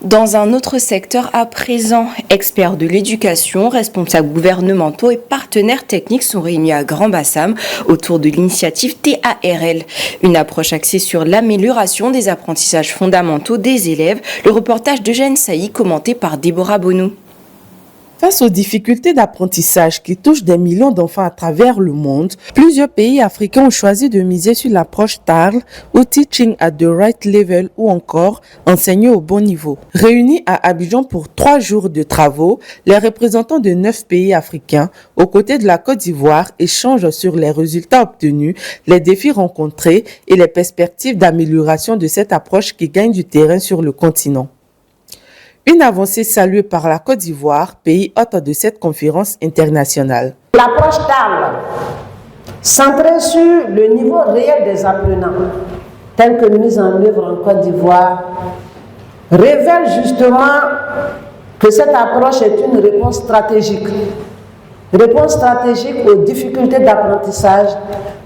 Dans un autre secteur à présent, experts de l'éducation, responsables gouvernementaux et partenaires techniques sont réunis à Grand-Bassam autour de l'initiative TARL, une approche axée sur l'amélioration des apprentissages fondamentaux des élèves. Le reportage d'Eugène Sailly commenté par Déborah Bonou. Face aux difficultés d'apprentissage qui touchent des millions d'enfants à travers le monde, plusieurs pays africains ont choisi de miser sur l'approche TARL ou Teaching at the Right Level ou encore Enseigner au bon niveau. Réunis à Abidjan pour 3 jours de travaux, les représentants de 9 pays africains, aux côtés de la Côte d'Ivoire, échangent sur les résultats obtenus, les défis rencontrés et les perspectives d'amélioration de cette approche qui gagne du terrain sur le continent. Une avancée saluée par la Côte d'Ivoire, pays hôte de cette conférence internationale. L'approche TARL, centrée sur le niveau réel des apprenants, telle que mise en œuvre en Côte d'Ivoire, révèle justement que cette approche est une réponse stratégique. Réponse stratégique aux difficultés d'apprentissage,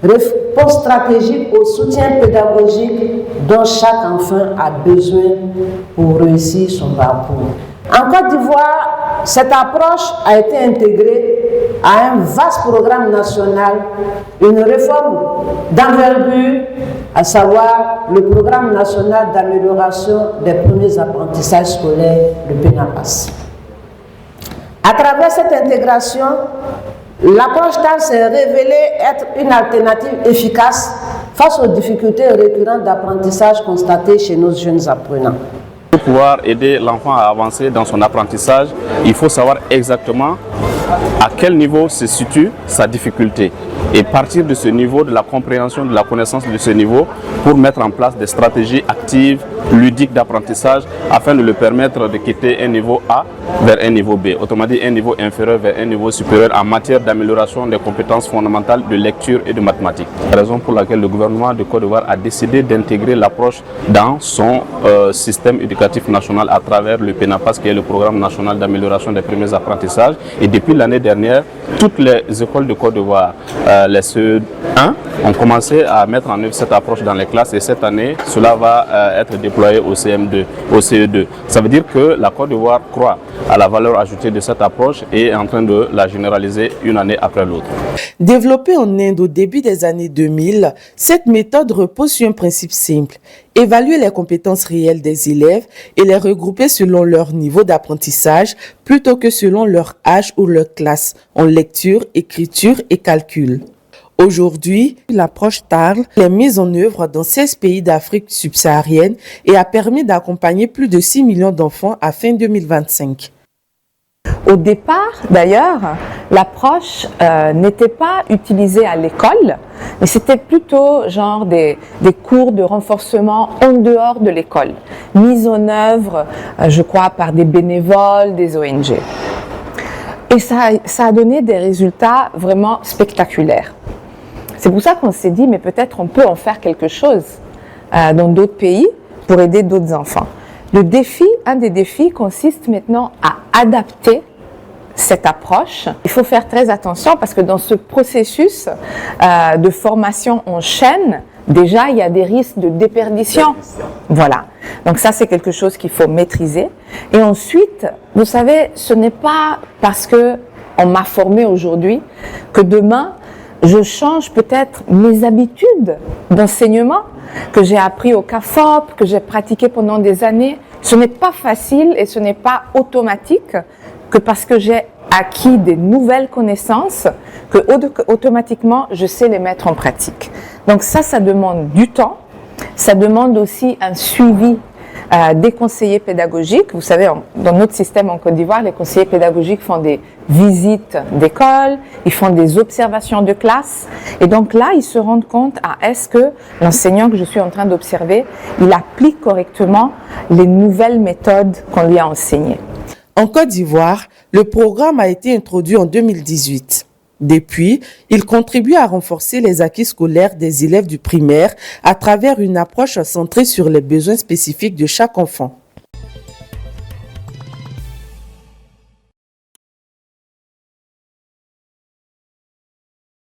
réponse stratégique au soutien pédagogique dont chaque enfant a besoin pour réussir son parcours. En Côte d'Ivoire, cette approche a été intégrée à un vaste programme national, une réforme d'envergure, à savoir le programme national d'amélioration des premiers apprentissages scolaires, le PENAPAS. À travers cette intégration, l'approche TARL s'est révélée être une alternative efficace face aux difficultés récurrentes d'apprentissage constatées chez nos jeunes apprenants. Pour pouvoir aider l'enfant à avancer dans son apprentissage, il faut savoir exactement à quel niveau se situe sa difficulté et partir de ce niveau, de la compréhension, de la connaissance de ce niveau pour mettre en place des stratégies actives, ludiques d'apprentissage afin de le permettre de quitter un niveau A vers un niveau B, autrement dit un niveau inférieur vers un niveau supérieur en matière d'amélioration des compétences fondamentales de lecture et de mathématiques. La raison pour laquelle le gouvernement de Côte d'Ivoire a décidé d'intégrer l'approche dans son système éducatif national à travers le PENAPAS qui est le programme national d'amélioration des premiers apprentissages. Et depuis l'année dernière, toutes les écoles de Côte d'Ivoire, les CE1, ont commencé à mettre en œuvre cette approche dans les classes et cette année, cela va être déployé au CM2, au CE2. Ça veut dire que la Côte d'Ivoire croit à la valeur ajoutée de cette approche et est en train de la généraliser une année après l'autre. Développée en Inde au début des années 2000, cette méthode repose sur un principe simple: évaluer les compétences réelles des élèves et les regrouper selon leur niveau d'apprentissage plutôt que selon leur âge ou leur classe en lecture, écriture et calcul. Aujourd'hui, l'approche TARL est mise en œuvre dans 16 pays d'Afrique subsaharienne et a permis d'accompagner plus de 6 millions d'enfants à fin 2025. Au départ, d'ailleurs, l'approche n'était pas utilisée à l'école, mais c'était plutôt genre des cours de renforcement en dehors de l'école, mis en œuvre, je crois, par des bénévoles, des ONG. Et ça a donné des résultats vraiment spectaculaires. C'est pour ça qu'on s'est dit, mais peut-être on peut en faire quelque chose dans d'autres pays pour aider d'autres enfants. Un des défis consiste maintenant à adapter cette approche. Il faut faire très attention parce que dans ce processus de formation en chaîne, déjà il y a des risques de déperdition. Voilà. Donc ça c'est quelque chose qu'il faut maîtriser. Et ensuite, vous savez, ce n'est pas parce que on m'a formé aujourd'hui que demain je change peut-être mes habitudes d'enseignement que j'ai appris au CAFOP, que j'ai pratiqué pendant des années. Ce n'est pas facile et ce n'est pas automatique que parce que j'ai acquis des nouvelles connaissances que automatiquement je sais les mettre en pratique. Donc ça demande du temps, ça demande aussi un suivi des conseillers pédagogiques. Vous savez, dans notre système en Côte d'Ivoire, les conseillers pédagogiques font des visites d'école, ils font des observations de classe. Et donc là, ils se rendent compte est-ce que l'enseignant que je suis en train d'observer, il applique correctement les nouvelles méthodes qu'on lui a enseignées. En Côte d'Ivoire, le programme a été introduit en 2018. Depuis, il contribue à renforcer les acquis scolaires des élèves du primaire à travers une approche centrée sur les besoins spécifiques de chaque enfant.